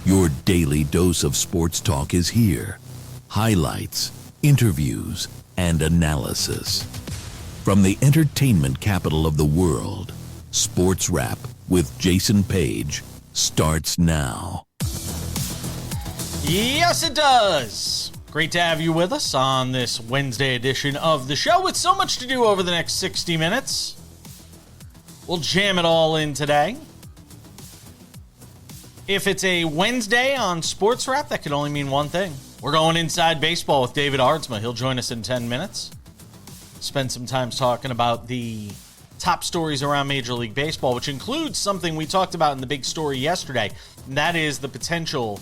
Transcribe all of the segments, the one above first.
Your daily dose of sports talk is here. Highlights, interviews, and analysis. From the entertainment capital of the world, SportsWrap with Jason Page starts now. Yes, it does. Great to have you with us on this Wednesday edition of the show with so much to do over the next 60 minutes. We'll jam it all in today. If it's a Wednesday on SportsWrap, that could only mean one thing. We're going inside baseball with David Aardsma. He'll join us in 10 minutes. Spend some time talking about the top stories around Major League Baseball, which includes something we talked about in the big story yesterday, and that is the potential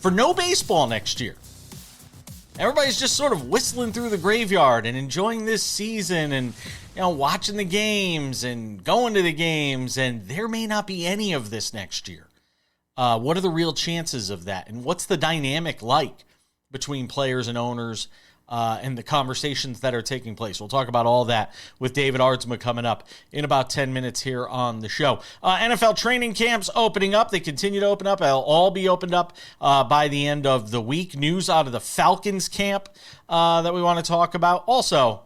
for no baseball next year. Everybody's just sort of whistling through the graveyard and enjoying this season and, watching the games and going to the games, and there may not be any of this next year. What are the real chances of that? And what's the dynamic like between players and owners and the conversations that are taking place? We'll talk about all that with David Aardsma coming up in about 10 minutes here on the show. NFL training camps opening up. They continue to open up. They'll all be opened up by the end of the week. News out of the Falcons camp that we want to talk about. Also,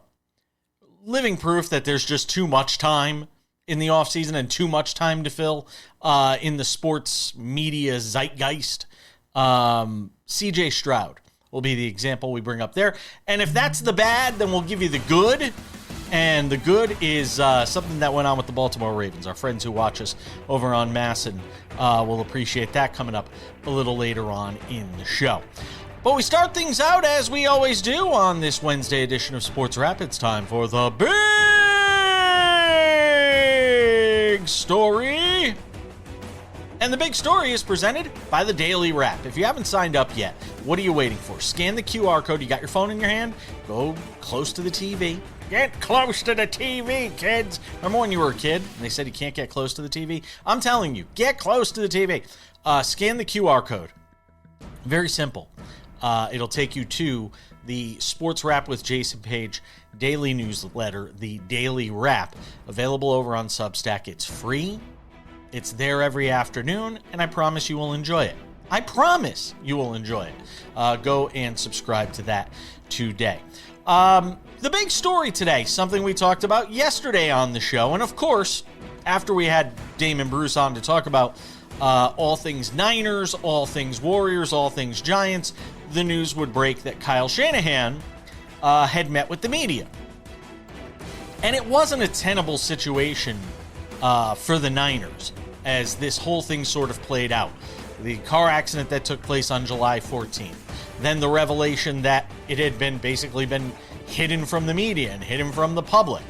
living proof that there's just too much time in the offseason and too much time to fill in the sports media zeitgeist. CJ Stroud will be the example we bring up there. And if that's the bad, then we'll give you the good. And the good is something that went on with the Baltimore Ravens. Our friends who watch us over on Masson will appreciate that coming up a little later on in the show. But we start things out as we always do on this Wednesday edition of SportsWrap. It's time for the big story. And the big story is presented by the Daily Wrap. If you haven't signed up yet, what are you waiting for? Scan the QR code. You got your phone in your hand? Go close to the TV. Get close to the TV, kids. Remember when you were a kid and they said you can't get close to the TV? I'm telling you, get close to the TV. Scan the QR code. Very simple. It'll take you to the SportsWrap with Jason Page daily newsletter, the Daily Wrap, available over on Substack. It's free. It's there every afternoon, and I promise you will enjoy it. I promise you will enjoy it. Go and subscribe to that today. The big story today, something we talked about yesterday on the show, and of course, after we had Damon Bruce on to talk about all things Niners, all things Warriors, all things Giants, the news would break that Kyle Shanahan had met with the media. And it wasn't a tenable situation for the Niners as this whole thing sort of played out. The car accident that took place on July 14th. Then the revelation that it had basically been hidden from the media and hidden from the public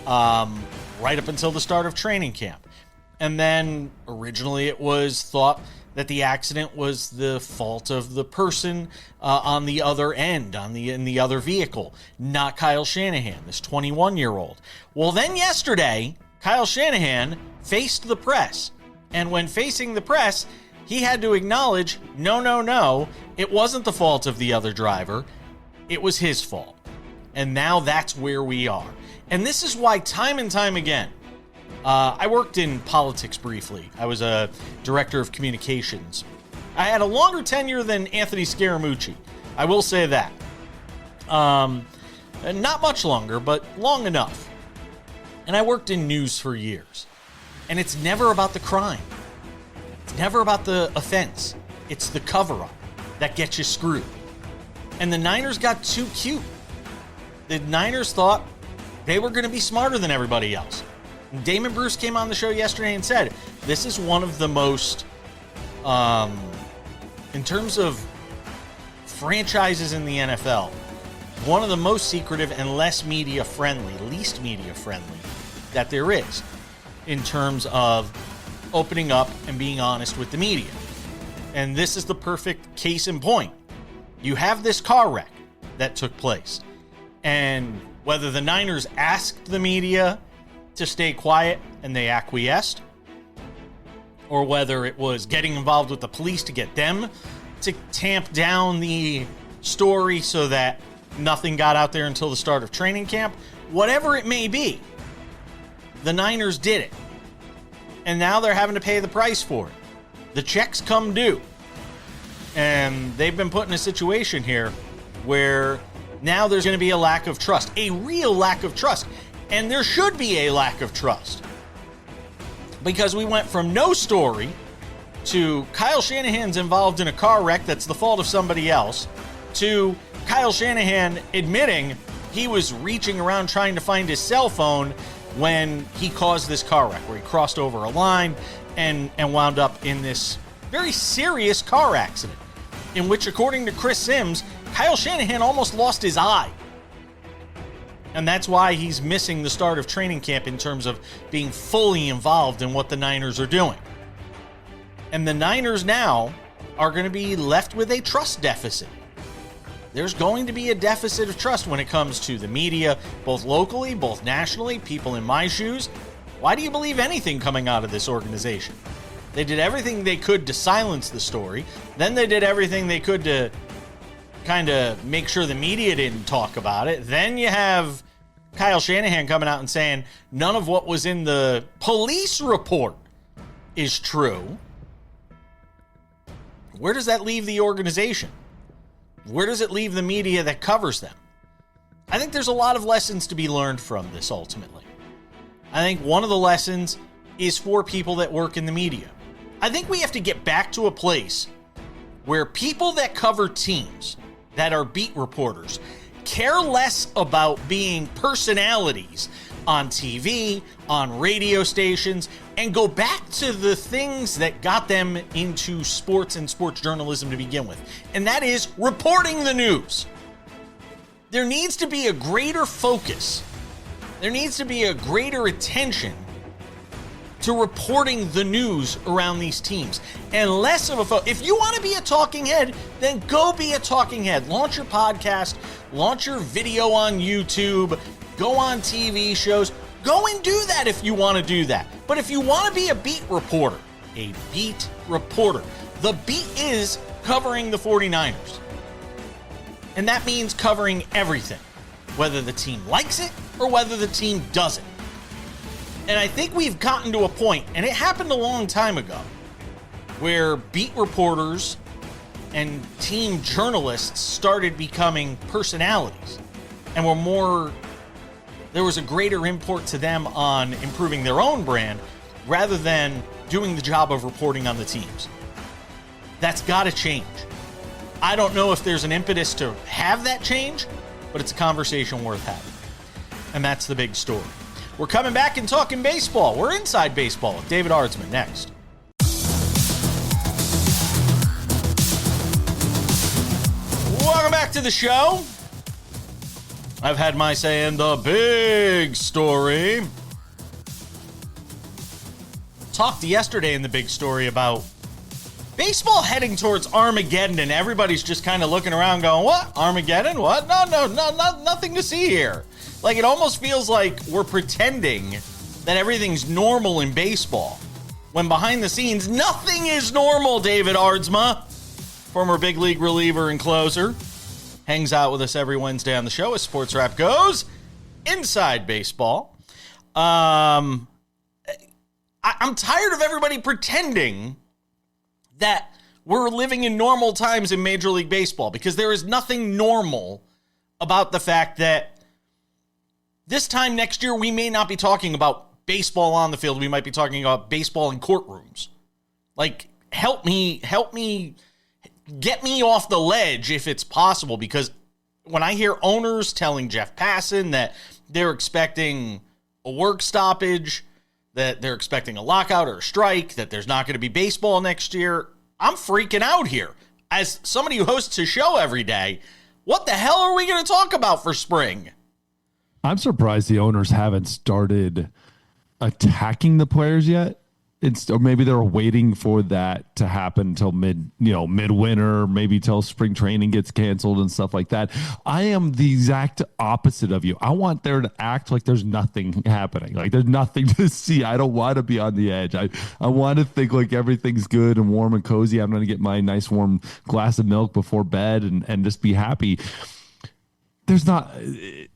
right up until the start of training camp. And then originally it was thought that the accident was the fault of the person on the other end, in the other vehicle, not Kyle Shanahan, this 21-year-old. Well, then yesterday, Kyle Shanahan faced the press. And when facing the press, he had to acknowledge, no, it wasn't the fault of the other driver. It was his fault. And now that's where we are. And this is why time and time again, I worked in politics briefly. I was a director of communications. I had a longer tenure than Anthony Scaramucci. I will say that. Not much longer, but long enough. And I worked in news for years. And it's never about the crime. It's never about the offense. It's the cover-up that gets you screwed. And the Niners got too cute. The Niners thought they were going to be smarter than everybody else. Damon Bruce came on the show yesterday and said, this is one of the most, in terms of franchises in the NFL, one of the most secretive and least media friendly that there is in terms of opening up and being honest with the media. And this is the perfect case in point. You have this car wreck that took place, and whether the Niners asked the media to stay quiet and they acquiesced, or whether it was getting involved with the police to get them to tamp down the story so that nothing got out there until the start of training camp, whatever it may be, the Niners did it. And now they're having to pay the price for it. The checks come due. And they've been put in a situation here where now there's going to be a lack of trust, a real lack of trust. And there should be a lack of trust. Because we went from no story to Kyle Shanahan's involved in a car wreck that's the fault of somebody else, to Kyle Shanahan admitting he was reaching around trying to find his cell phone when he caused this car wreck, where he crossed over a line and wound up in this very serious car accident, in which, according to Chris Sims, Kyle Shanahan almost lost his eye. And that's why he's missing the start of training camp in terms of being fully involved in what the Niners are doing. And the Niners now are going to be left with a trust deficit. There's going to be a deficit of trust when it comes to the media, both locally, both nationally, people in my shoes. Why do you believe anything coming out of this organization? They did everything they could to silence the story. Then they did everything they could to kind of make sure the media didn't talk about it. Then you have Kyle Shanahan coming out and saying none of what was in the police report is true. Where does that leave the organization? Where does it leave the media that covers them? I think there's a lot of lessons to be learned from this ultimately. I think one of the lessons is for people that work in the media. I think we have to get back to a place where people that cover teams, that are beat reporters, care less about being personalities on TV, on radio stations, and go back to the things that got them into sports and sports journalism to begin with. And that is reporting the news. There needs to be a greater focus. There needs to be a greater attention to reporting the news around these teams, and less of a if you want to be a talking head, then go be a talking head. Launch your podcast, launch your video on YouTube, go on TV shows, go and do that if you want to do that. But if you want to be a beat reporter, the beat is covering the 49ers. And that means covering everything, whether the team likes it or whether the team doesn't. And I think we've gotten to a point, and it happened a long time ago, where beat reporters and team journalists started becoming personalities and there was a greater import to them on improving their own brand rather than doing the job of reporting on the teams. That's got to change. I don't know if there's an impetus to have that change, but it's a conversation worth having. And that's the big story. We're coming back and talking baseball. We're inside baseball with David Aardsma next. Welcome back to the show. I've had my say in the big story. Talked yesterday in the big story about baseball heading towards Armageddon, and everybody's just kind of looking around going, what? Armageddon? What? No, nothing to see here. Like, it almost feels like we're pretending that everything's normal in baseball, when behind the scenes, nothing is normal. David Aardsma, former big league reliever and closer, hangs out with us every Wednesday on the show as SportsWrap goes inside baseball. I'm tired of everybody pretending that we're living in normal times in Major League Baseball, because there is nothing normal about the fact that this time next year, we may not be talking about baseball on the field. We might be talking about baseball in courtrooms. Like, help me, get me off the ledge if it's possible, because when I hear owners telling Jeff Passan that they're expecting a work stoppage, that they're expecting a lockout or a strike, that there's not going to be baseball next year, I'm freaking out here. As somebody who hosts a show every day, what the hell are we going to talk about for spring? I'm surprised the owners haven't started attacking the players yet. Or maybe they're waiting for that to happen until midwinter, maybe till spring training gets canceled and stuff like that. I am the exact opposite of you. I want there to act like there's nothing happening, like there's nothing to see. I don't want to be on the edge. I want to think like everything's good and warm and cozy. I'm going to get my nice warm glass of milk before bed and just be happy. There's not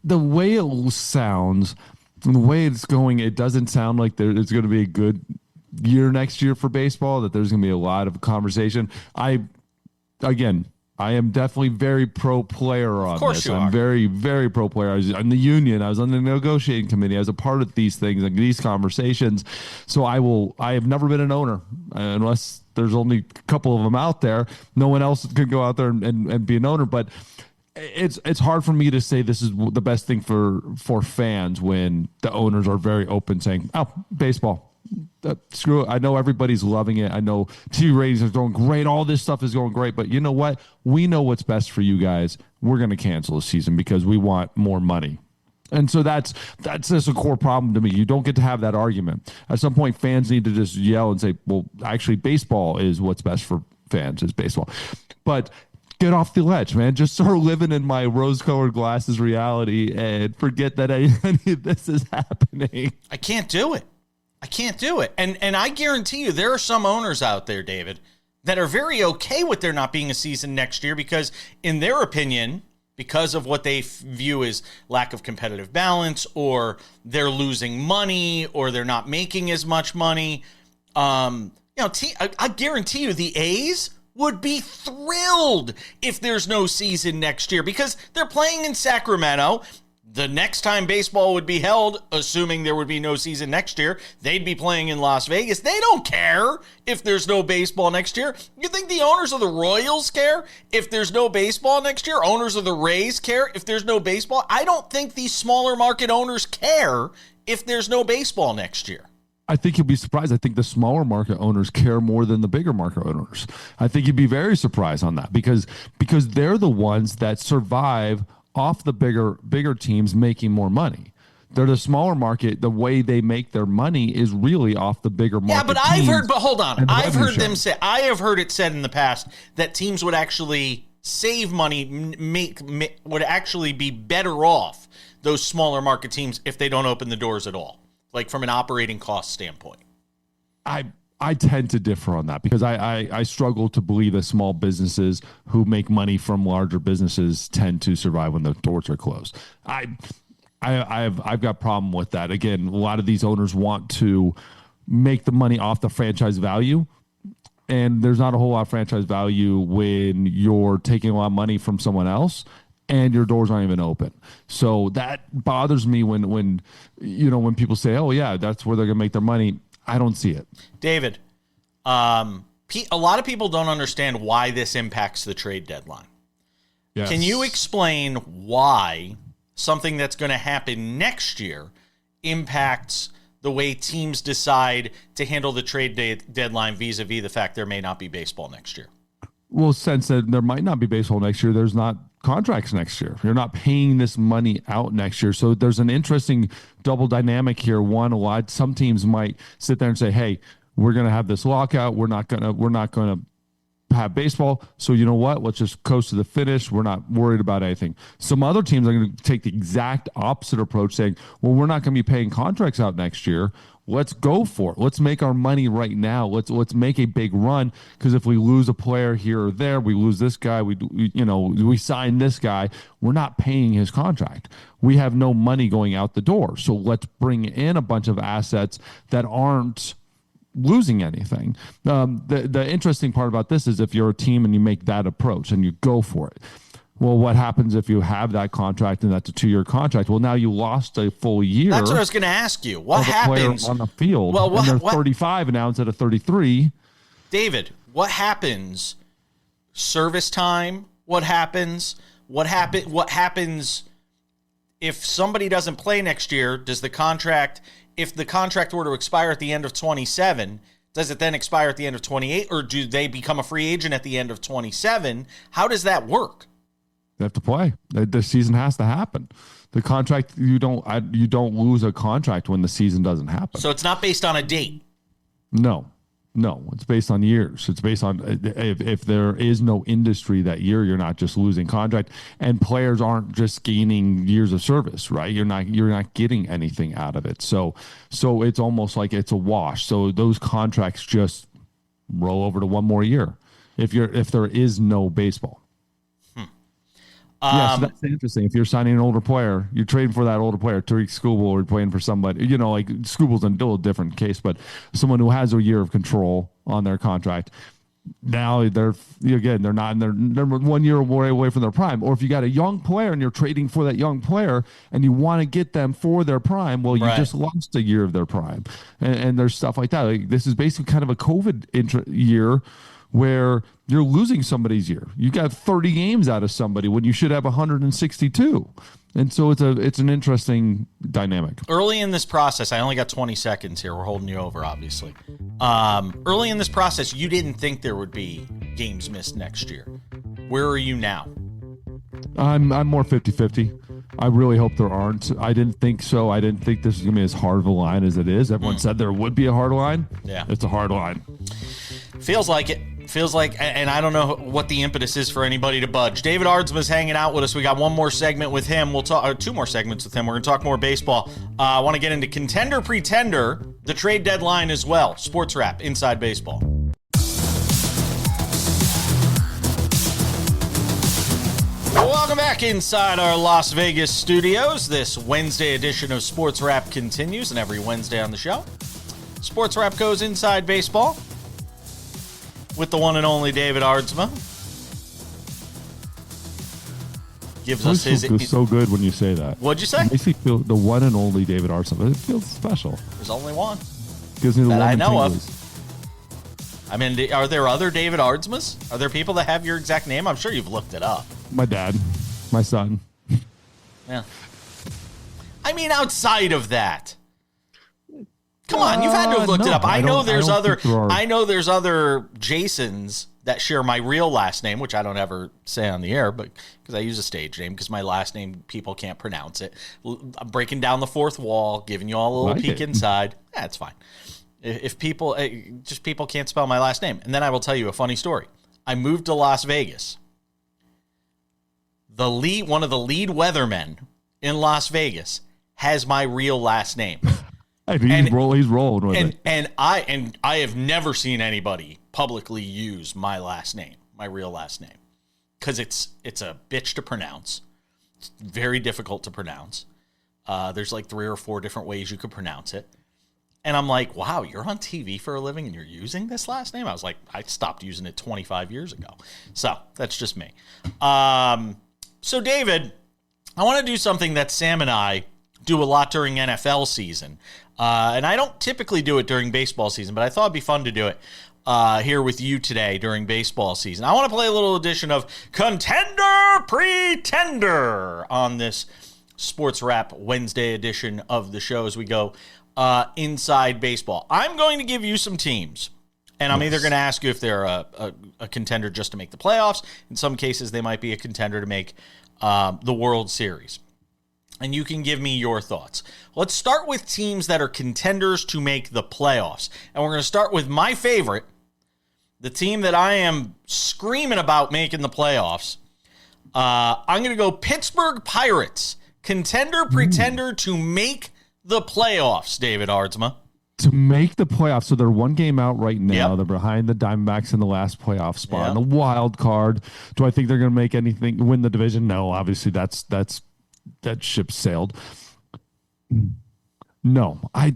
the way it sounds, and the way it's going. It doesn't sound like there's going to be a good year next year for baseball, that there's going to be a lot of conversation. I again, I am definitely very pro player on Of course this. you I'm are. very, very pro player. I was on the union. I was on the negotiating committee. I was a part of these things, like these conversations. So I have never been an owner unless there's only a couple of them out there. No one else could go out there and be an owner. But it's hard for me to say this is the best thing for fans when the owners are very open saying, oh, baseball. Screw it. I know everybody's loving it. I know TV ratings are going great. All this stuff is going great. But you know what? We know what's best for you guys. We're going to cancel the season because we want more money. And so that's just a core problem to me. You don't get to have that argument. At some point, fans need to just yell and say, well, actually, baseball is what's best for fans is baseball. But get off the ledge, man. Just start living in my rose-colored glasses reality and forget that any of this is happening. I can't do it. And I guarantee you there are some owners out there, David, that are very okay with there not being a season next year because, in their opinion, because of what they view as lack of competitive balance, or they're losing money, or they're not making as much money. I guarantee you the A's would be thrilled if there's no season next year because they're playing in Sacramento. The next time baseball would be held, assuming there would be no season next year, they'd be playing in Las Vegas. They don't care if there's no baseball next year. You think the owners of the Royals care if there's no baseball next year? Owners of the Rays care if there's no baseball? I don't think these smaller market owners care if there's no baseball next year. I think you'll be surprised. I think the smaller market owners care more than the bigger market owners. I think you'd be very surprised on that because they're the ones that survive off the bigger teams making more money. They're the smaller market. The way they make their money is really off the bigger market. Yeah, but hold on. I have heard it said in the past that teams would actually save money, would actually be better off, those smaller market teams, if they don't open the doors at all, like from an operating cost standpoint. I tend to differ on that because I struggle to believe that small businesses who make money from larger businesses tend to survive when the doors are closed. I've got a problem with that. Again, a lot of these owners want to make the money off the franchise value, and there's not a whole lot of franchise value when you're taking a lot of money from someone else and your doors aren't even open. So that bothers me when people say, oh yeah, that's where they're gonna make their money. I don't see it. David, a lot of people don't understand why this impacts the trade deadline. Yes. Can you explain why something that's going to happen next year impacts the way teams decide to handle the trade deadline vis-a-vis the fact there may not be baseball next year? Well, since that there might not be baseball next year, there's not contracts next year. You're not paying this money out next year. So there's an interesting double dynamic here. One, some teams might sit there and say, hey, we're going to have this lockout. We're not going to have baseball. So you know what? Let's just coast to the finish. We're not worried about anything. Some other teams are going to take the exact opposite approach, saying, well, we're not going to be paying contracts out next year. Let's go for it. Let's make our money right now. Let's make a big run, because if we lose a player here or there, we lose this guy, we sign this guy, we're not paying his contract. We have no money going out the door. So let's bring in a bunch of assets that aren't losing anything. The interesting part about this is if you're a team and you make that approach and you go for it. Well, what happens if you have that contract and that's a 2-year contract? Well, now you lost a full year. That's what I was going to ask you. What happens on the field? Well, and they're 35 and now instead of 33. David, what happens? Service time? What happens? What happens if somebody doesn't play next year? Does the contract, if the contract were to expire at the end of 27, does it then expire at the end of 28, or do they become a free agent at the end of 27? How does that work? They have to play. The season has to happen. The contract, you don't lose a contract when the season doesn't happen. So it's not based on a date. No, it's based on years. It's based on if there is no industry that year, you're not just losing contract, and players aren't just gaining years of service, right? You're not getting anything out of it. So it's almost like it's a wash. So those contracts just roll over to one more year if there is no baseball. Yeah, so that's interesting. If you're signing an older player, you're trading for that older player. Tariq Skubal, or playing for somebody, like Skubal's a little different case, but someone who has a year of control on their contract. now they're not in they're 1 year away from their prime. Or if you got a young player and you're trading for that young player and you want to get them for their prime, well, you just lost a year of their prime. And there's stuff like that. Like, this is basically kind of a COVID year where you're losing somebody's year. You got 30 games out of somebody when you should have 162. And so it's an interesting dynamic. Early in this process, I only got 20 seconds here. We're holding you over, obviously. Early in this process, you didn't think there would be games missed next year. Where are you now? I'm more 50-50. I really hope there aren't. I didn't think so. I didn't think this was going to be as hard of a line as it is. Everyone said there would be a hard line. Yeah. It's a hard line. Feels like it. Feels like, and I don't know what the impetus is for anybody to budge. David Aardsma is hanging out with us. We got one more segment with him. We'll talk, or two more segments with him. We're going to talk more baseball. I want to get into Contender Pretender, the trade deadline as well. Sports Wrap, Inside Baseball. Welcome back inside our Las Vegas studios. This Wednesday edition of Sports Wrap continues, and every Wednesday on the show, Sports Wrap goes inside baseball with the one and only David Aardsma. Gives us his... Feels so good when you say that. What'd you say? It makes me feel the one and only David Aardsma. It feels special. There's only one. Gives me the that I know tingles. of. I mean, are there other David Aardsmas? Are there people that have your exact name? I'm sure you've looked it up. My dad. My son. Yeah. I mean, outside of that. Come on, you've had to have looked it up. I know there's other Jasons that share my real last name, which I don't ever say on the air, but because I use a stage name, because my last name people can't pronounce it. I'm breaking down the fourth wall, giving you all a little peek inside. That's fine. If people can't spell my last name, and then I will tell you a funny story. I moved to Las Vegas. One of the lead weathermen in Las Vegas has my real last name. He's rolling with it. And I have never seen anybody publicly use my last name, my real last name, because it's a bitch to pronounce. It's very difficult to pronounce. There's like 3 or 4 different ways you could pronounce it. And I'm like, wow, you're on TV for a living and you're using this last name? I was like, I stopped using it 25 years ago. So that's just me. So David, I want to do something that Sam and I do a lot during NFL season. And I don't typically do it during baseball season, but I thought it'd be fun to do it here with you today during baseball season. I want to play a little edition of Contender Pretender on this Sports Wrap Wednesday edition of the show as we go inside baseball. I'm going to give you some teams, and I'm either going to ask you if they're a contender just to make the playoffs. In some cases, they might be a contender to make the World Series. And you can give me your thoughts. Let's start with teams that are contenders to make the playoffs. And we're going to start with my favorite, the team that I am screaming about making the playoffs. I'm going to go Pittsburgh Pirates. Contender, pretender to make the playoffs, David Aardsma. To make the playoffs. So they're one game out right now. They're behind the Diamondbacks in the last playoff spot. In the wild card. Do I think they're going to make anything, win the division? No, obviously that ship sailed. No, I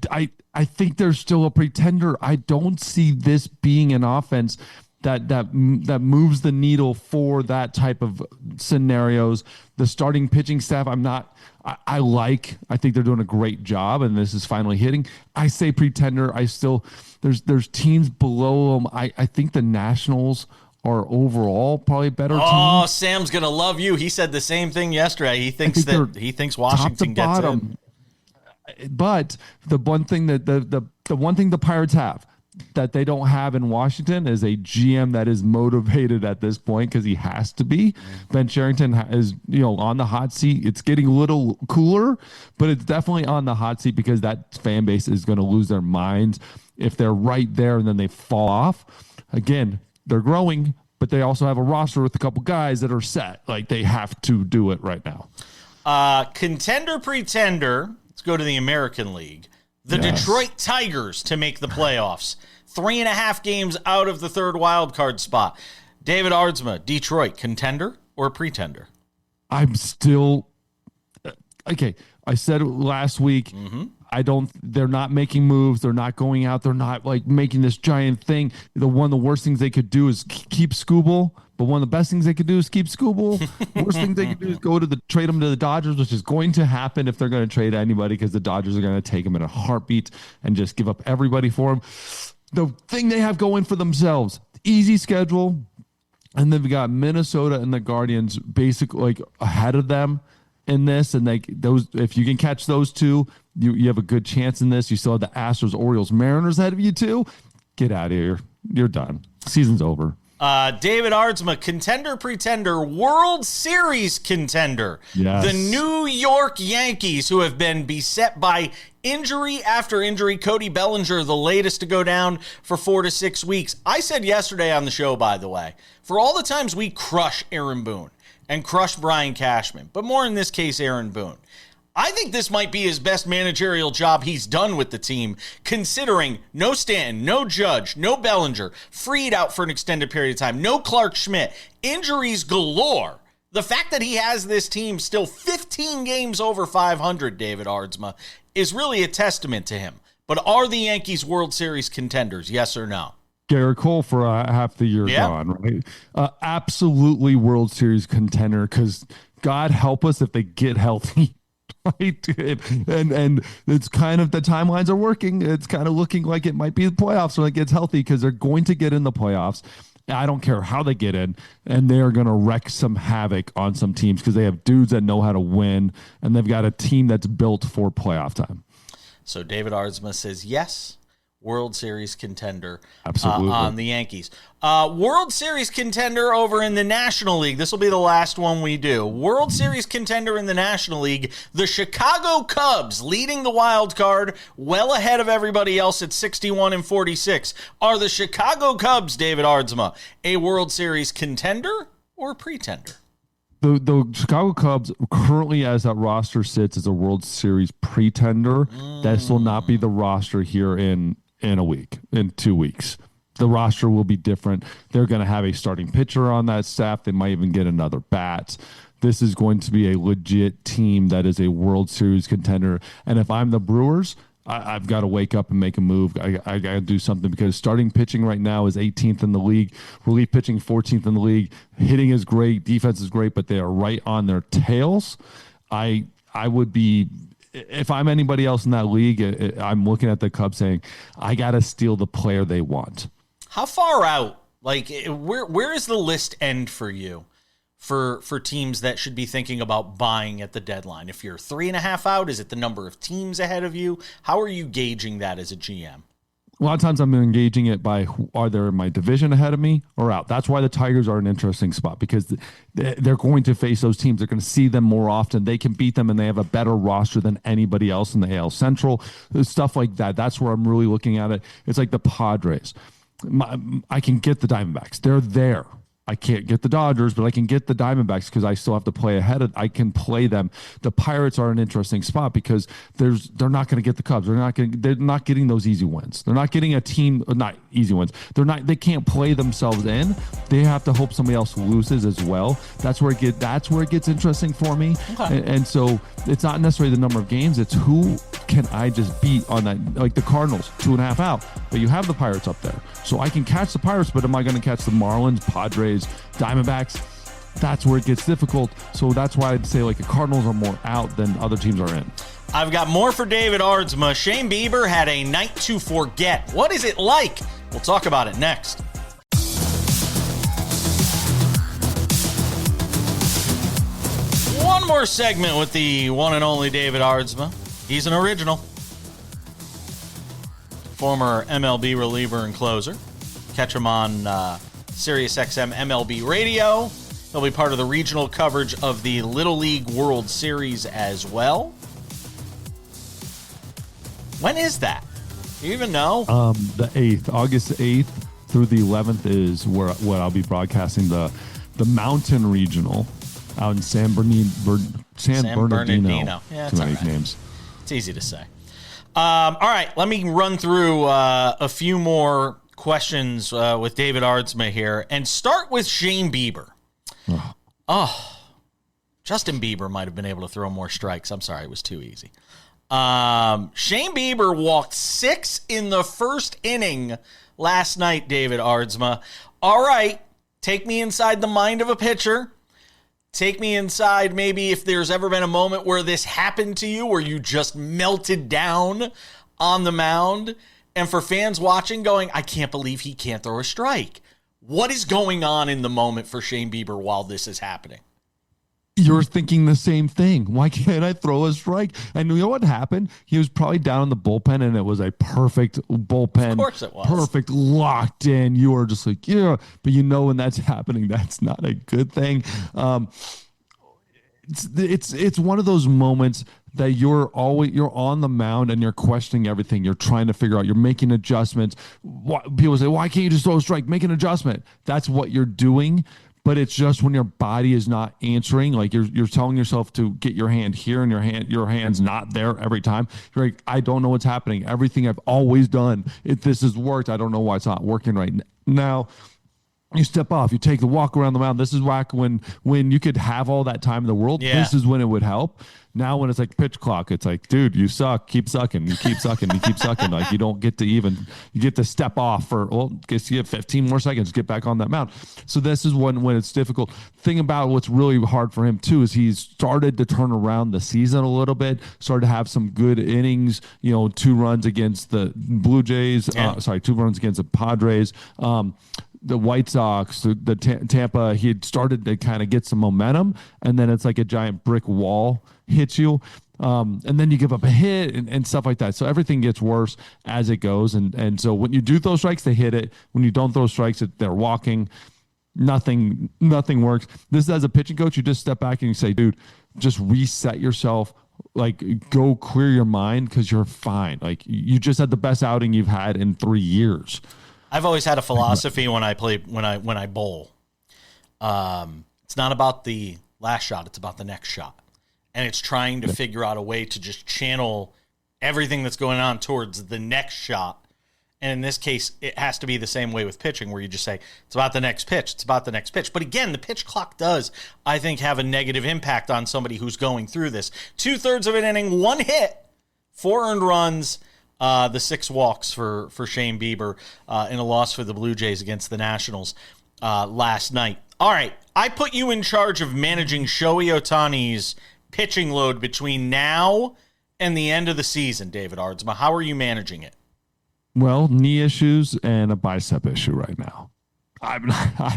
think they're still a pretender. I don't see this being an offense that moves the needle for that type of scenarios. The starting pitching staff, I think they're doing a great job, and this is finally hitting. I say pretender. There's teams below them. I think the Nationals are overall probably better team. Oh, Sam's gonna love you. He said the same thing yesterday. He thinks Washington gets in. But the one thing that the one thing the Pirates have that they don't have in Washington is a GM that is motivated at this point because he has to be. Ben Cherington is on the hot seat. It's getting a little cooler, but it's definitely on the hot seat because that fan base is going to lose their minds if they're right there and then they fall off. Again, they're growing, but they also have a roster with a couple guys that are set. Like, they have to do it right now. Contender, pretender. Let's go to the American League. The Detroit Tigers to make the playoffs. 3.5 games out of the third wild card spot. David Aardsma, Detroit, contender or pretender? I'm still... Okay, I said it last week. they're not making moves. They're not going out. They're not like making this giant thing. One of the worst things they could do is keep Scooble. But one of the best things they could do is keep Scooble. Worst thing they could do is trade him to the Dodgers, which is going to happen if they're going to trade anybody, because the Dodgers are going to take him in a heartbeat and just give up everybody for him. The thing they have going for themselves, easy schedule, and they've got Minnesota and the Guardians basically like ahead of them in this, and if you can catch those two, you have a good chance in this. You still have the Astros, Orioles, Mariners ahead of you too. Get out of here. You're done. Season's over. David Aardsma, contender, pretender, World Series contender. Yes. The New York Yankees, who have been beset by injury after injury. Cody Bellinger, the latest to go down for 4 to 6 weeks. I said yesterday on the show, by the way, for all the times we crush Aaron Boone and crush Brian Cashman, but more in this case, Aaron Boone, I think this might be his best managerial job he's done with the team, considering no Stanton, no Judge, no Bellinger, Fried out for an extended period of time, no Clark Schmidt, injuries galore. The fact that he has this team still 15 games over 500, David Aardsma, is really a testament to him. But are the Yankees World Series contenders, yes or no? Garrett Cole for half the year gone, right? Absolutely World Series contender, because God help us if they get healthy. Right, and it's kind of the timelines are working. It's kind of looking like it might be the playoffs when it gets healthy, because they're going to get in the playoffs. I don't care how they get in, and they are going to wreck some havoc on some teams because they have dudes that know how to win, and they've got a team that's built for playoff time. So David Aardsma says yes. World Series contender on the Yankees. World Series contender over in the National League. This will be the last one we do. World Series contender in the National League. The Chicago Cubs leading the wild card, well ahead of everybody else at 61 and 46. Are the Chicago Cubs, David Aardsma, a World Series contender or pretender? The Chicago Cubs currently, as that roster sits, is a World Series pretender. That will not be the roster here in a week, in 2 weeks. The roster will be different. They're going to have a starting pitcher on that staff. They might even get another bat. This is going to be a legit team that is a World Series contender. And if I'm the Brewers, I've got to wake up and make a move. I got to do something, because starting pitching right now is 18th in the league. Relief pitching 14th in the league. Hitting is great. Defense is great, but they are right on their tails. I would be, if I'm anybody else in that league, I'm looking at the Cubs saying, I got to steal the player they want. How far out? Like, where is the list end for you for teams that should be thinking about buying at the deadline? If you're 3.5 out, is it the number of teams ahead of you? How are you gauging that as a GM? A lot of times I'm engaging it by, are they in my division ahead of me or out? That's why the Tigers are an interesting spot, because they're going to face those teams. They're going to see them more often. They can beat them, and they have a better roster than anybody else in the AL Central. Stuff like that. That's where I'm really looking at it. It's like the Padres. I can get the Diamondbacks. They're there. I can't get the Dodgers, but I can get the Diamondbacks because I still have to play ahead of. I can play them. The Pirates are an interesting spot because they're not going to get the Cubs. They're not getting those easy wins. They're not getting a team, not easy wins. They can't play themselves in. They have to hope somebody else loses as well. That's where it gets interesting for me. Okay. And so it's not necessarily the number of games. It's who can I just beat on that, like the Cardinals, 2.5 out. But you have the Pirates up there. So I can catch the Pirates, but am I going to catch the Marlins, Padres, Diamondbacks? That's where it gets difficult. So that's why I'd say like the Cardinals are more out than other teams are in. I've got more for David Aardsma. Shane Bieber had a night to forget. What is it like? We'll talk about it next. One more segment with the one and only David Aardsma. He's an original. Former MLB reliever and closer. Catch him on SiriusXM MLB Radio. He'll be part of the regional coverage of the Little League World Series as well. When is that? Do you even know? The 8th. August 8th through the 11th is what I'll be broadcasting, the Mountain Regional out in San Bernardino. Yeah, too many names. It's easy to say. All right, let me run through a few more questions with David Aardsma here, and start with Shane Bieber. Justin Bieber might have been able to throw more strikes. I'm sorry, it was too easy. Shane Bieber walked 6 in the first inning last night, David Aardsma. All right, take me inside the mind of a pitcher. Take me inside maybe if there's ever been a moment where this happened to you, where you just melted down on the mound. And for fans watching going, I can't believe he can't throw a strike. What is going on in the moment for Shane Bieber while this is happening? You're thinking the same thing. Why can't I throw a strike? And you know what happened? He was probably down in the bullpen, and it was a perfect bullpen. Of course it was. Perfect, locked in. You are just like, yeah. But you know when that's happening, that's not a good thing. It's one of those moments that you're on the mound and you're questioning everything. You're trying to figure out. You're making adjustments. People say, why can't you just throw a strike? Make an adjustment. That's what you're doing. But it's just when your body is not answering, like you're telling yourself to get your hand here and your hand's not there every time. You're like, I don't know what's happening. Everything I've always done, this has worked. I don't know why it's not working right now. You step off, you take the walk around the mound. This is whack when you could have all that time in the world. Yeah. This is when it would help. Now when it's like pitch clock, it's like, dude, you suck. Keep sucking. You keep sucking. You keep sucking. Like you don't get to you get to step off for, guess you have 15 more seconds, get back on that mound. So this is when it's difficult. Thing about what's really hard for him too is he's started to turn around the season a little bit, started to have some good innings, 2 runs against the Blue Jays, 2 runs against the Padres, the White Sox, the Tampa. He had started to kind of get some momentum, and then it's like a giant brick wall hits you, and then you give up a hit and stuff like that. So everything gets worse as it goes, and so when you do throw strikes, they hit it. When you don't throw strikes, they're walking. Nothing works. This, as a pitching coach, you just step back and you say, dude, just reset yourself. Like, go clear your mind because you're fine. Like, you just had the best outing you've had in 3 years. I've always had a philosophy when I bowl. It's not about the last shot; it's about the next shot, and it's trying to figure out a way to just channel everything that's going on towards the next shot. And in this case, it has to be the same way with pitching, where you just say it's about the next pitch. It's about the next pitch. But again, the pitch clock does, I think, have a negative impact on somebody who's going through this. 2/3 of an inning, 1 hit, 4 earned runs. The 6 walks for Shane Bieber in a loss for the Blue Jays against the Nationals last night. All right, I put you in charge of managing Shohei Ohtani's pitching load between now and the end of the season, David Aardsma. How are you managing it? Well, knee issues and a bicep issue right now. I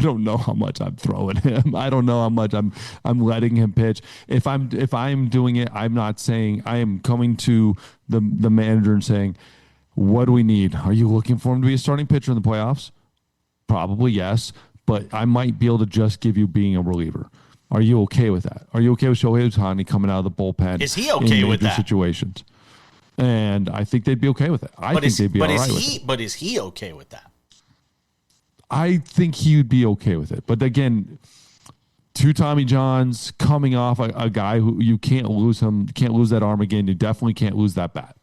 don't know how much I'm throwing him. I don't know how much I'm letting him pitch. If I'm doing it, I'm not saying. I am coming to the manager and saying, what do we need? Are you looking for him to be a starting pitcher in the playoffs? Probably yes, but I might be able to just give you being a reliever. Are you okay with that? Are you okay with Shohei Ohtani coming out of the bullpen? Is he okay with that? Situations? And I think they'd be okay with it. I think they'd be all right with it. But is he okay with that? I think he would be okay with it. But again, 2 Tommy Johns, coming off a guy who you can't lose him, can't lose that arm again. You definitely can't lose that bat.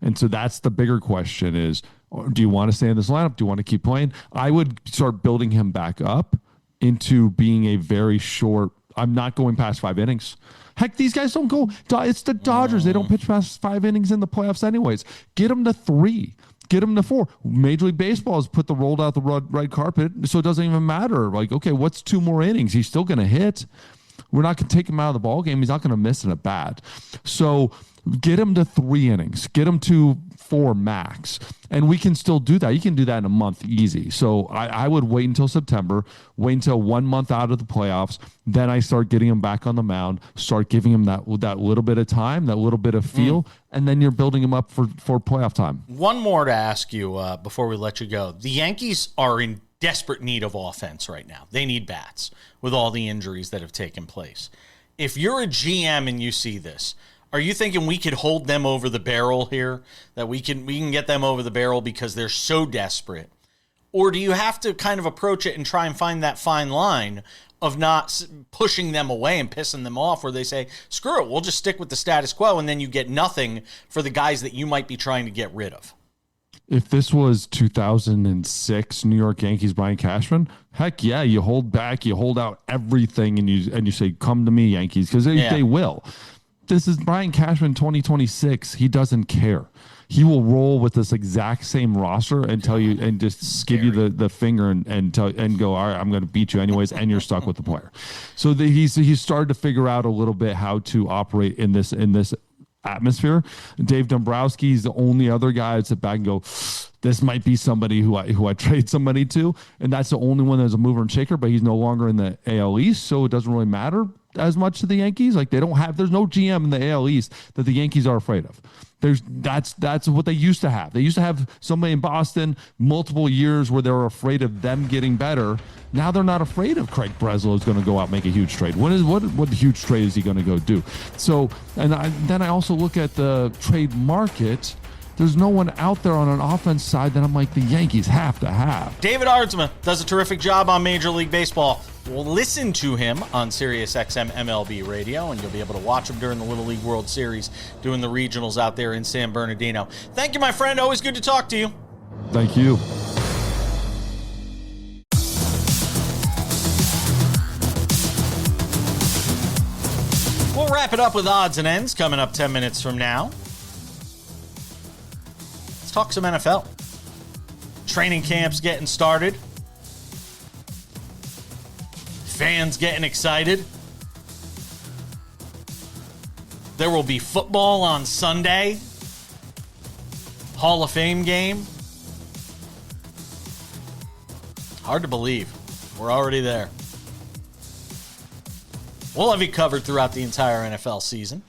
And so that's the bigger question is, do you want to stay in this lineup? Do you want to keep playing? I would start building him back up into being a very short, I'm not going past 5 innings. Heck, these guys don't go. It's the Dodgers. They don't pitch past 5 innings in the playoffs anyways. Get them to 3. Get them to 4. Major League Baseball has put the rolled out the red carpet, so it doesn't even matter. Like, okay, what's 2 more innings? He's still going to hit. We're not going to take him out of the ball game. He's not going to miss in a bat. So get him to 3 innings. Get him to 4 max. And we can still do that. You can do that in a month easy. So I would wait until September, wait until 1 month out of the playoffs. Then I start getting him back on the mound, start giving him that little bit of time, that little bit of feel, and then you're building him up for playoff time. One more to ask you before we let you go. The Yankees are in desperate need of offense right now. They need bats with all the injuries that have taken place. If you're a GM and you see this, are you thinking we could hold them over the barrel here? That we can get them over the barrel because they're so desperate? Or do you have to kind of approach it and try and find that fine line of not pushing them away and pissing them off where they say, screw it, we'll just stick with the status quo, and then you get nothing for the guys that you might be trying to get rid of? If this was 2006 New York Yankees, Brian Cashman, heck yeah, you hold back, you hold out everything, and you say, come to me, Yankees, because they will. this is Brian Cashman 2026. He doesn't care. He will roll with this exact same roster and tell you and just give you the finger and tell and go, all right, I'm going to beat you anyways, and you're stuck with the player. So he's started to figure out a little bit how to operate in this atmosphere. Dave Dombrowski's the only other guy that's back and go, this might be somebody who I trade somebody to, and that's the only one that's a mover and shaker. But he's no longer in the AL East, so it doesn't really matter as much to the Yankees. Like there's no GM in the AL East that the Yankees are afraid of. That's what they used to have. They used to have somebody in Boston multiple years where they were afraid of them getting better. Now they're not afraid of Craig Breslow is going to go out and make a huge trade. What huge trade is he going to go do? So, then I also look at the trade market. There's no one out there on an offense side that I'm like the Yankees have to have. David Aardsma does a terrific job on Major League Baseball. We'll listen to him on SiriusXM MLB Radio, and you'll be able to watch him during the Little League World Series doing the regionals out there in San Bernardino. Thank you, my friend. Always good to talk to you. Thank you. We'll wrap it up with odds and ends coming up 10 minutes from now. Let's talk some NFL. Training camp's getting started. Fans getting excited. There will be football on Sunday. Hall of Fame game. Hard to believe. We're already there. We'll have you covered throughout the entire NFL season.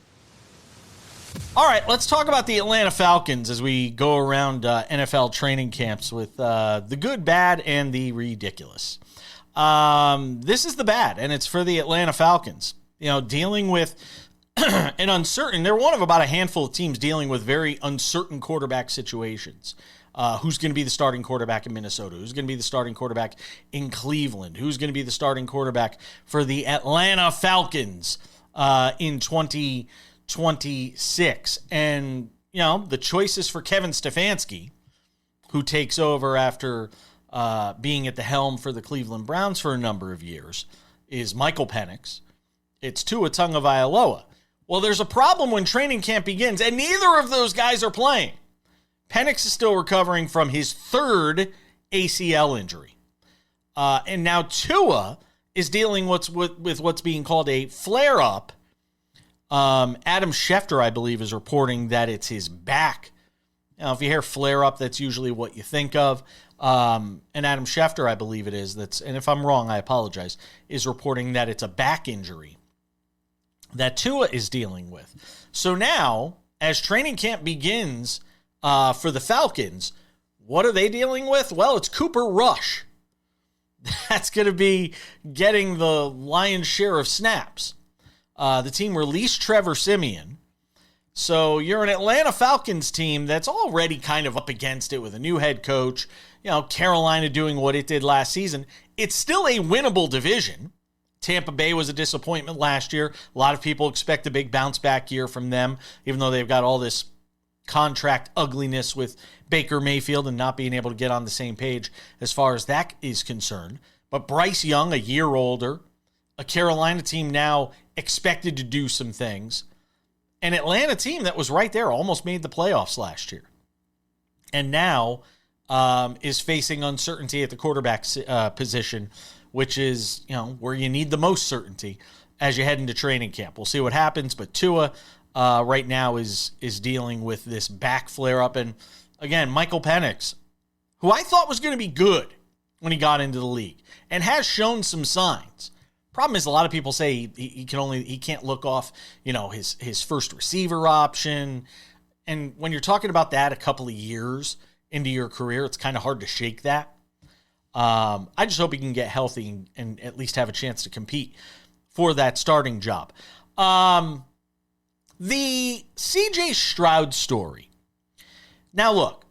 All right, let's talk about the Atlanta Falcons as we go around NFL training camps with the good, bad, and the ridiculous. This is the bad, and it's for the Atlanta Falcons. Dealing with an uncertain, they're one of about a handful of teams dealing with very uncertain quarterback situations. Who's going to be the starting quarterback in Minnesota? Who's going to be the starting quarterback in Cleveland? Who's going to be the starting quarterback for the Atlanta Falcons in 2026? And, the choices for Kevin Stefanski, who takes over after being at the helm for the Cleveland Browns for a number of years, is Michael Penix. It's Tua Tagovailoa. Well, there's a problem when training camp begins, and neither of those guys are playing. Penix is still recovering from his third ACL injury. And now Tua is dealing with what's being called a flare-up. Adam Schefter, I believe, is reporting that it's his back. Now, if you hear flare-up, that's usually what you think of. And Adam Schefter, I believe it is, and if I'm wrong, I apologize, is reporting that it's a back injury that Tua is dealing with. So now, as training camp begins for the Falcons, what are they dealing with? Well, it's Cooper Rush. That's going to be getting the lion's share of snaps. The team released Trevor Siemian. So you're an Atlanta Falcons team that's already kind of up against it with a new head coach. Carolina doing what it did last season. It's still a winnable division. Tampa Bay was a disappointment last year. A lot of people expect a big bounce back year from them, even though they've got all this contract ugliness with Baker Mayfield and not being able to get on the same page as far as that is concerned. But Bryce Young, a year older, a Carolina team now expected to do some things, an Atlanta team that was right there, almost made the playoffs last year, and now is facing uncertainty at the quarterback position, which is where you need the most certainty as you head into training camp. We'll see what happens, but Tua right now is dealing with this back flare-up. And again, Michael Penix, who I thought was going to be good when he got into the league and has shown some signs. Problem is, a lot of people say he can't look off, his first receiver option. And when you're talking about that a couple of years into your career, it's kind of hard to shake that. I just hope he can get healthy and at least have a chance to compete for that starting job. The CJ Stroud story. Now, look,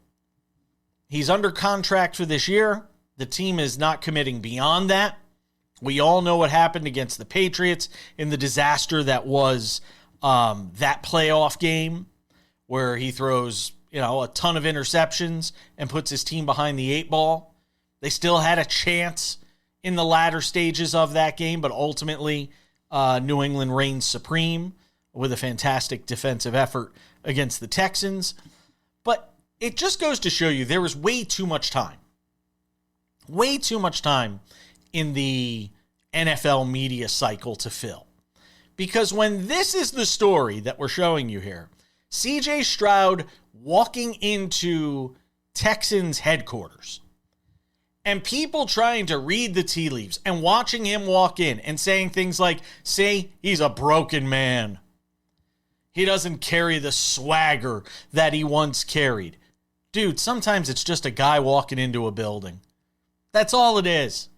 he's under contract for this year. The team is not committing beyond that. We all know what happened against the Patriots in the disaster that was that playoff game where he throws, a ton of interceptions and puts his team behind the 8 ball. They still had a chance in the latter stages of that game, but ultimately New England reigned supreme with a fantastic defensive effort against the Texans. But it just goes to show you there was way too much time in the NFL media cycle to fill. Because when this is the story that we're showing you here, CJ Stroud walking into Texans headquarters and people trying to read the tea leaves and watching him walk in and saying things like, see, he's a broken man. He doesn't carry the swagger that he once carried. Dude, sometimes it's just a guy walking into a building. That's all it is.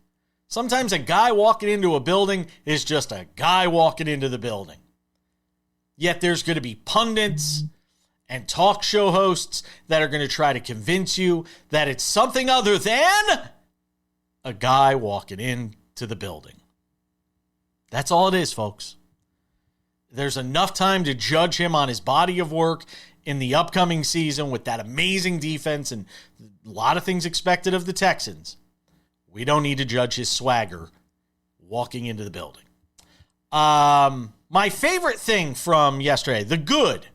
Sometimes a guy walking into a building is just a guy walking into the building. Yet there's going to be pundits and talk show hosts that are going to try to convince you that it's something other than a guy walking into the building. That's all it is, folks. There's enough time to judge him on his body of work in the upcoming season with that amazing defense and a lot of things expected of the Texans. We don't need to judge his swagger walking into the building. My favorite thing from yesterday, the good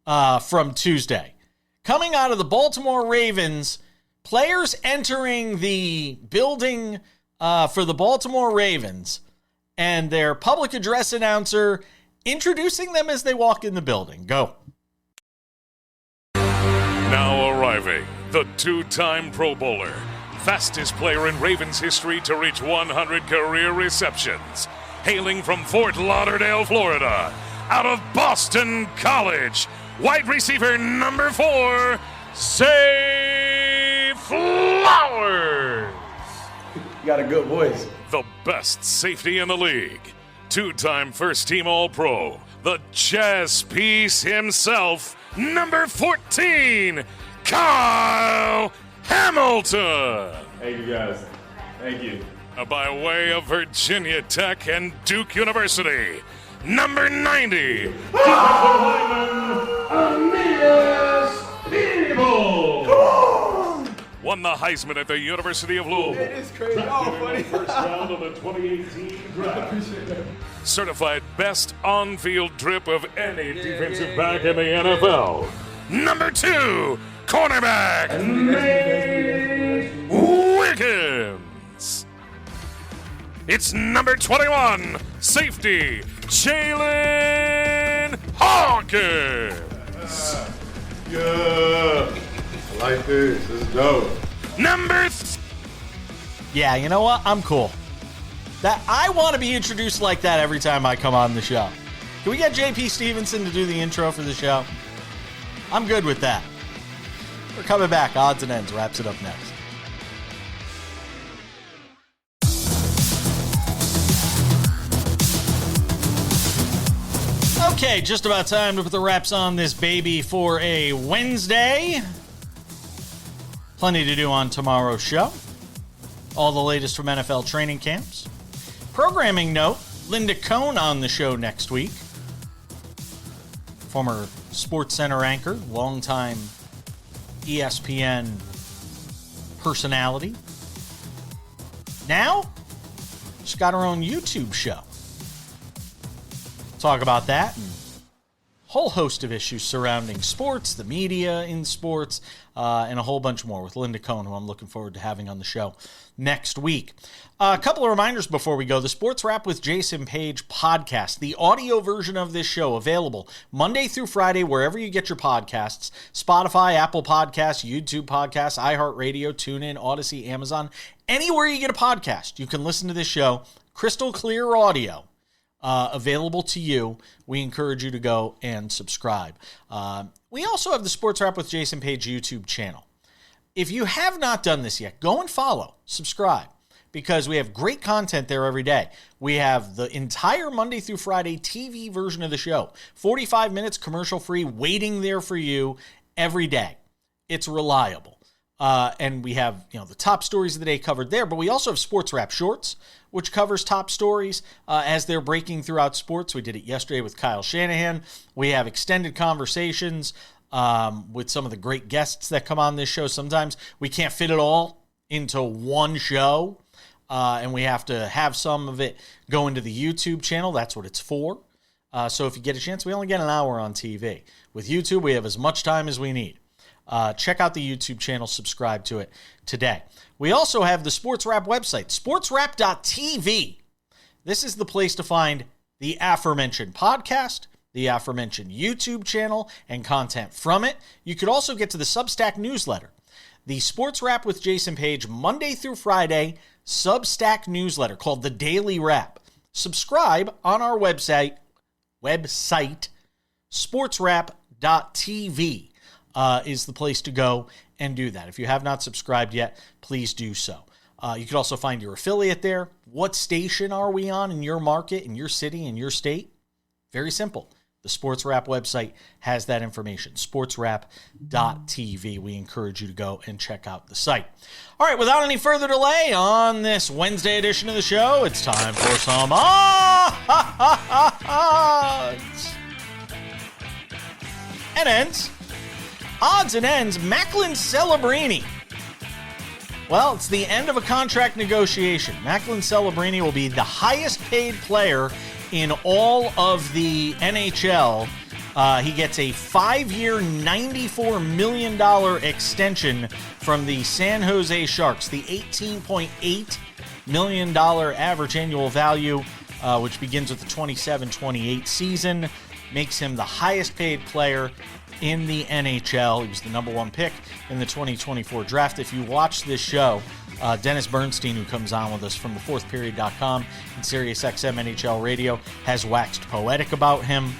from Tuesday, coming out of the Baltimore Ravens, players entering the building for the Baltimore Ravens and their public address announcer introducing them as they walk in the building. Go. Now arriving, the two-time Pro Bowler, fastest player in Ravens history to reach 100 career receptions, hailing from Fort Lauderdale, Florida, out of Boston College, wide receiver number 4, Zay Flowers. You got a good voice. The best safety in the league, two-time first-team All-Pro, the chess piece himself, number 14, Kyle Hamilton. Thank you, guys. Thank you. By way of Virginia Tech and Duke University, number 90, Aeneas Peebles. Won the Heisman at the University of Louisville. It is crazy. Oh, funny. First round of the 2018 draft. Certified best on-field drip of any defensive back in the NFL. Number 2, cornerback, Nate Wiggins. It's number 21, safety, Jalen Hawkins. Yeah. I like this. This is dope. Yeah, you know what? I'm cool. That I want to be introduced like that every time I come on the show. Can we get JP Stevenson to do the intro for the show? I'm good with that. We're coming back. Odds and Ends wraps it up next. Okay, just about time to put the wraps on this baby for a Wednesday. Plenty to do on tomorrow's show. All the latest from NFL training camps. Programming note, Linda Cohn on the show next week. Former SportsCenter anchor, longtime ESPN personality. Now, she's got her own YouTube show. Talk about that and a whole host of issues surrounding sports, the media in sports, and a whole bunch more with Linda Cohn, who I'm looking forward to having on the show next week. A couple of reminders before we go. The Sports Wrap with Jason Page podcast, the audio version of this show, available Monday through Friday, wherever you get your podcasts, Spotify, Apple Podcasts, YouTube Podcasts, iHeartRadio, TuneIn, Odyssey, Amazon, anywhere you get a podcast, you can listen to this show, crystal clear audio. Available to you. We encourage you to go and subscribe. We also have the Sports Wrap with Jason Page YouTube channel. If you have not done this yet, go and follow, subscribe, because we have great content there every day. We have the entire Monday through Friday TV version of the show, 45 minutes commercial free, waiting there for you every day. It's reliable. And we have, the top stories of the day covered there, but we also have Sports Wrap Shorts, which covers top stories as they're breaking throughout sports. We did it yesterday with Kyle Shanahan. We have extended conversations with some of the great guests that come on this show. Sometimes we can't fit it all into one show, and we have to have some of it go into the YouTube channel. That's what it's for. So if you get a chance, we only get an hour on TV. With YouTube, we have as much time as we need. Check out the YouTube channel, subscribe to it today. We also have the SportsWrap website, sportswrap.tv. This is the place to find the aforementioned podcast, the aforementioned YouTube channel, and content from it. You could also get to the Substack newsletter. The Sports Wrap with Jason Page, Monday through Friday, Substack newsletter called The Daily Wrap. Subscribe on our website, sportswrap.tv is the place to go and do that. If you have not subscribed yet, please do so. You can also find your affiliate there. What station are we on in your market, in your city, in your state? Very simple. The Sports Wrap website has that information, sportswrap.tv. We encourage you to go and check out the site. All right, without any further delay, on this Wednesday edition of the show, it's time for some odds and ends. Odds and ends, Macklin Celebrini. Well, it's the end of a contract negotiation. Macklin Celebrini will be the highest paid player in all of the NHL. He gets a 5-year, $94 million extension from the San Jose Sharks. The $18.8 million average annual value, which begins with the 27-28 season, makes him the highest paid player in the NHL. He was the number one pick in the 2024 draft. If you watch this show, Dennis Bernstein, who comes on with us from the fourthperiod.com and SiriusXM NHL Radio, has waxed poetic about him.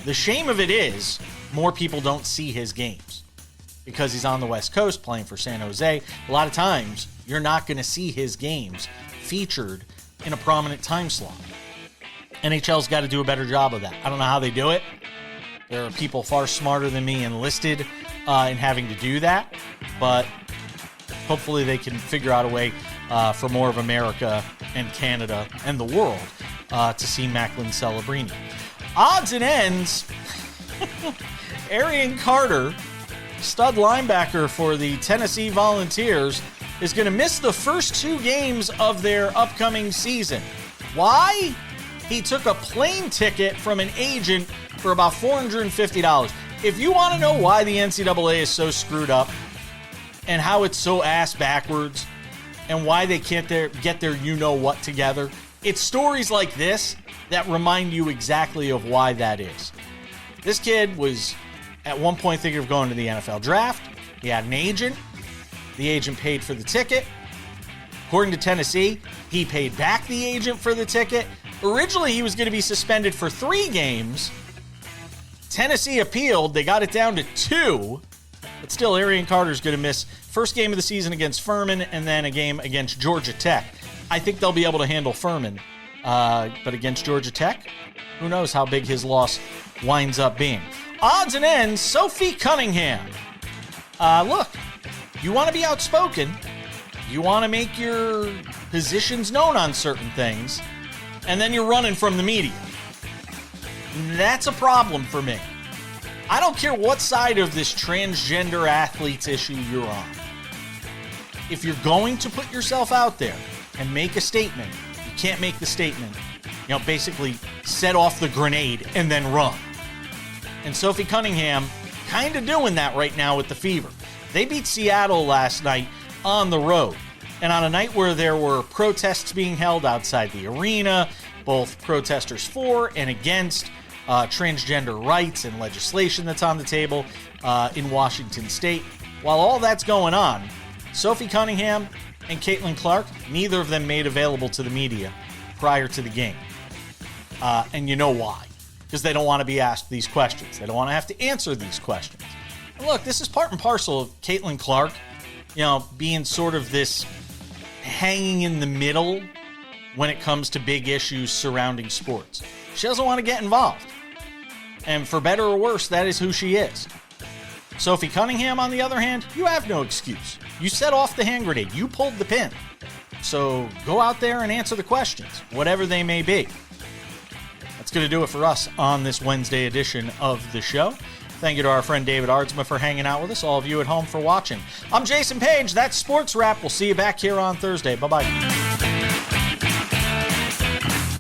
The shame of it is more people don't see his games because he's on the West Coast playing for San Jose. A lot of times, you're not going to see his games featured in a prominent time slot. NHL's got to do a better job of that. I don't know how they do it. There are people far smarter than me enlisted in having to do that, but hopefully they can figure out a way for more of America and Canada and the world to see Macklin Celebrini. Odds and ends, Arian Carter, stud linebacker for the Tennessee Volunteers, is going to miss the first 2 games of their upcoming season. Why? He took a plane ticket from an agent for about $450. If you want to know why the NCAA is so screwed up and how it's so ass backwards and why they can't get their you-know-what together, it's stories like this that remind you exactly of why that is. This kid was at one point thinking of going to the NFL draft. He had an agent. The agent paid for the ticket. According to Tennessee, he paid back the agent for the ticket. Originally, he was going to be suspended for 3 games. Tennessee appealed. They got it down to 2. But still, Arian Carter's going to miss first game of the season against Furman and then a game against Georgia Tech. I think they'll be able to handle Furman. But against Georgia Tech, who knows how big his loss winds up being. Odds and ends, Sophie Cunningham. Look, you want to be outspoken. You want to make your positions known on certain things. And then you're running from the media. That's a problem for me. I don't care what side of this transgender athletes issue you're on. If you're going to put yourself out there and make a statement, you can't make the statement, basically set off the grenade and then run. And Sophie Cunningham kind of doing that right now with the Fever. They beat Seattle last night on the road. And on a night where there were protests being held outside the arena, both protesters for and against transgender rights and legislation that's on the table in Washington State. While all that's going on, Sophie Cunningham and Caitlin Clark, neither of them made available to the media prior to the game. And you know why? Because they don't want to be asked these questions. They don't want to have to answer these questions. And look, this is part and parcel of Caitlin Clark, being sort of this hanging in the middle when it comes to big issues surrounding sports. She doesn't want to get involved. And for better or worse, that is who she is. Sophie Cunningham, on the other hand, you have no excuse. You set off the hand grenade. You pulled the pin. So go out there and answer the questions, whatever they may be. That's going to do it for us on this Wednesday edition of the show. Thank you to our friend David Aardsma for hanging out with us, all of you at home for watching. I'm Jason Page. That's Sports Wrap. We'll see you back here on Thursday. Bye-bye.